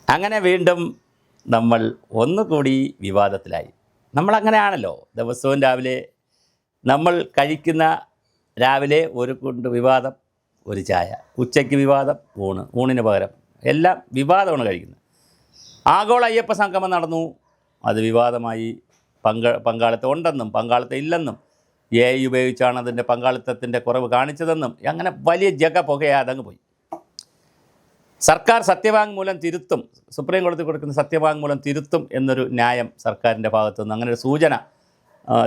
അങ്ങനെ വീണ്ടും നമ്മൾ ഒന്നുകൂടി വിവാദത്തിലായി. നമ്മളങ്ങനെയാണല്ലോ, ദിവസവും രാവിലെ നമ്മൾ കഴിക്കുന്ന രാവിലെ ഒരു കൊണ്ട് വിവാദം, ഒരു ചായ, ഉച്ചയ്ക്ക് വിവാദം, ഊണിന് പകരം എല്ലാം വിവാദമാണ് കഴിക്കുന്നത്. ആഗോള അയ്യപ്പ സംഗമം നടന്നു, അത് വിവാദമായി. പങ്കാളിത്തം ഉണ്ടെന്നും പങ്കാളിത്തം ഇല്ലെന്നും AI ഉപയോഗിച്ചാണ് അതിൻ്റെ പങ്കാളിത്തത്തിൻ്റെ കുറവ് കാണിച്ചതെന്നും അങ്ങനെ വലിയ പുകയാതങ്ങ് പോയി. സർക്കാർ സത്യവാങ്മൂലം തിരുത്തും, സുപ്രീം കോടതി കൊടുക്കുന്ന സത്യവാങ്മൂലം തിരുത്തും എന്നൊരു ന്യായം സർക്കാരിൻ്റെ ഭാഗത്തു നിന്ന്, അങ്ങനെ ഒരു സൂചന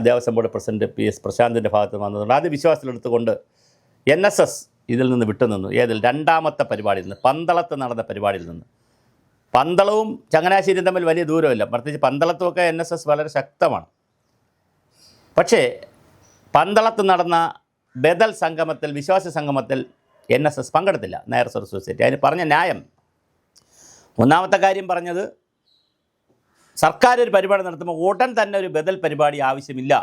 ദേവസ്വം ബോർഡ് പ്രസിഡന്റ് PS പ്രശാന്തിൻ്റെ ഭാഗത്ത് നിന്ന് വന്നതുകൊണ്ട് അത് വിശ്വാസത്തിലെടുത്തുകൊണ്ട് NSS ഇതിൽ നിന്ന് വിട്ടുനിന്നു. ഏതിൽ? രണ്ടാമത്തെ പരിപാടിയിൽ നിന്ന്, പന്തളത്ത് നടന്ന പരിപാടിയിൽ നിന്ന്. പന്തളവും ചങ്ങനാശ്ശേരിയും തമ്മിൽ വലിയ ദൂരമില്ല, പ്രത്യേകിച്ച് പന്തളത്തുമൊക്കെ NSS വളരെ ശക്തമാണ്. പക്ഷേ പന്തളത്ത് നടന്ന ബദൽ സംഗമത്തിൽ, വിശ്വാസ സംഗമത്തിൽ NSS പങ്കെടുത്തില്ല, നായർ സർവീസ് സൊസൈറ്റി. അതിന് പറഞ്ഞ ന്യായം, ഒന്നാമത്തെ കാര്യം പറഞ്ഞത്, സർക്കാർ ഒരു പരിപാടി നടത്തുമ്പോൾ ഉടൻ തന്നെ ഒരു ബദൽ പരിപാടി ആവശ്യമില്ല,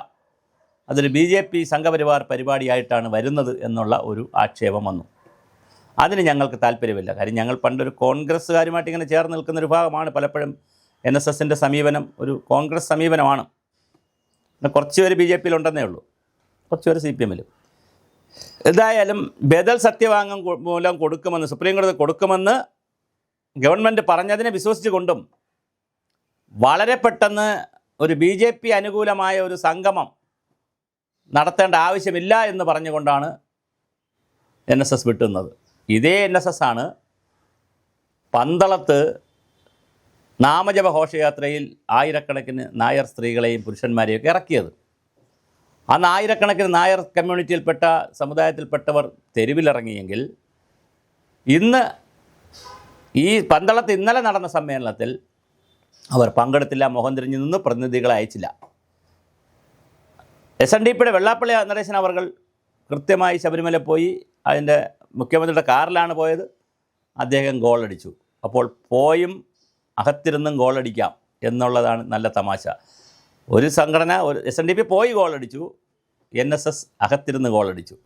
അതൊരു BJP സംഘപരിവാർ പരിപാടിയായിട്ടാണ് വരുന്നത് എന്നുള്ള ഒരു ആക്ഷേപം വന്നു. അതിന് ഞങ്ങൾക്ക് താല്പര്യമില്ല. കാര്യം ഞങ്ങൾ പണ്ടൊരു കോൺഗ്രസ്സുകാരുമായിട്ട് ഇങ്ങനെ ചേർന്ന് നിൽക്കുന്നൊരു ഭാഗമാണ്. പലപ്പോഴും NSSൻ്റെ സമീപനം ഒരു കോൺഗ്രസ് സമീപനമാണ്. കുറച്ച് പേര് BJPയിൽ ഉണ്ടെന്നേ ഉള്ളൂ, കുറച്ച് പേര് CPMലും. എന്തായാലും ബദൽ സത്യവാങ്മൂലം കൊടുക്കുമെന്ന്, സുപ്രീം കോടതി കൊടുക്കുമെന്ന് ഗവൺമെൻറ് പറഞ്ഞതിനെ വിശ്വസിച്ചുകൊണ്ടും വളരെ പെട്ടെന്ന് ഒരു BJP അനുകൂലമായ ഒരു സംഗമം നടത്തേണ്ട ആവശ്യമില്ല എന്ന് പറഞ്ഞുകൊണ്ടാണ് NSS വിട്ടുന്നത്. ഇതേ NSS ആണ് പന്തളത്ത് നാമജപ ഘോഷയാത്രയിൽ ആയിരക്കണക്കിന് നായർ സ്ത്രീകളെയും പുരുഷന്മാരെയൊക്കെ ഇറക്കിയത്. അന്ന് ആയിരക്കണക്കിന് നായർ കമ്മ്യൂണിറ്റിയിൽപ്പെട്ട സമുദായത്തിൽപ്പെട്ടവർ തെരുവിലിറങ്ങിയെങ്കിൽ ഇന്ന് ഈ പന്തളത്ത് ഇന്നലെ നടന്ന സമ്മേളനത്തിൽ അവർ പങ്കെടുത്തില്ല, മുഖം തിരിഞ്ഞു നിന്ന് പ്രതിനിധികളെ അയച്ചില്ല. SNDPയുടെ വെള്ളാപ്പള്ളി നരേശൻ അവർ കൃത്യമായി ശബരിമല പോയി, അതിൻ്റെ മുഖ്യമന്ത്രിയുടെ കാറിലാണ് പോയത്. അദ്ദേഹം ഗോളടിച്ചു. അപ്പോൾ പോയും അകത്തിരുന്നും ഗോളടിക്കാം എന്നുള്ളതാണ് നല്ല തമാശ. ഒരു സംഘടന, ഒരു SNDP പോയി ഗോളടിച്ചു, NSS അകത്തിരുന്ന് ഗോളടിച്ചു.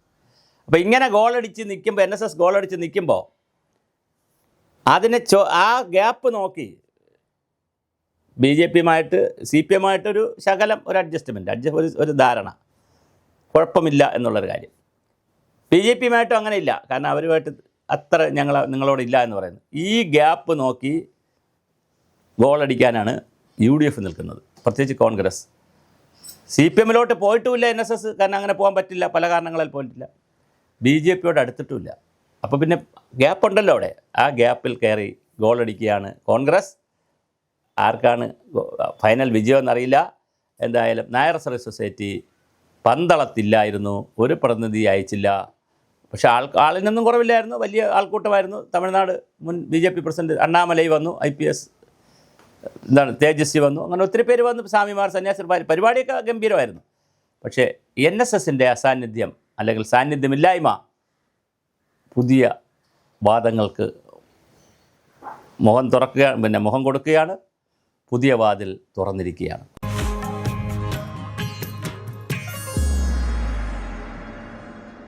അപ്പോൾ ഇങ്ങനെ ഗോളടിച്ച് നിൽക്കുമ്പോൾ, NSS ഗോളടിച്ച് നിൽക്കുമ്പോൾ അതിനെ ആ ഗ്യാപ്പ് നോക്കി BJPയുമായിട്ട് CPMമായിട്ടൊരു ശകലം ഒരു അഡ്ജസ്റ്റ്മെൻറ്റ്, ഒരു ധാരണ, കുഴപ്പമില്ല എന്നുള്ളൊരു കാര്യം. BJPയുമായിട്ടും അങ്ങനെയില്ല, കാരണം അവരുമായിട്ട് അത്ര നിങ്ങളോടില്ല എന്ന് പറയുന്നത്. ഈ ഗ്യാപ്പ് നോക്കി ഗോളടിക്കാനാണ് UDF നിൽക്കുന്നത്, പ്രത്യേകിച്ച് കോൺഗ്രസ്. CPMലോട്ട് പോയിട്ടുമില്ല NSS, കാരണം അങ്ങനെ പോകാൻ പറ്റില്ല, പല കാരണങ്ങളിൽ പോയിട്ടില്ല. BJPയോട് അടുത്തിട്ടുമില്ല. അപ്പോൾ പിന്നെ ഗ്യാപ്പുണ്ടല്ലോ അവിടെ, ആ ഗ്യാപ്പിൽ കയറി ഗോളടിക്കുകയാണ് കോൺഗ്രസ്. ആർക്കാണ് ഫൈനൽ വിജയം എന്നറിയില്ല. എന്തായാലും നായർ സർവീസ് സൊസൈറ്റി പന്തളത്തില്ലായിരുന്നു, ഒരു പ്രതിനിധി അയച്ചില്ല. പക്ഷേ ആളിനൊന്നും കുറവില്ലായിരുന്നു, വലിയ ആൾക്കൂട്ടമായിരുന്നു. തമിഴ്നാട് മുൻ BJP പ്രസിഡന്റ് അണ്ണാമലൈ വന്നു, IPS തേജസ്വി വന്നു, അങ്ങനെ ഒത്തിരി പേര് വന്നു, സ്വാമിമാർ, സന്യാസിമാർ, പരിപാടിയൊക്കെ ഗംഭീരമായിരുന്നു. പക്ഷേ NSSൻ്റെ അസാന്നിധ്യം അല്ലെങ്കിൽ സാന്നിധ്യമില്ലായ്മ പുതിയ വാദങ്ങൾക്ക് മുഖം കൊടുക്കുകയാണ്, പുതിയ വാതിൽ തുറന്നിരിക്കുകയാണ്.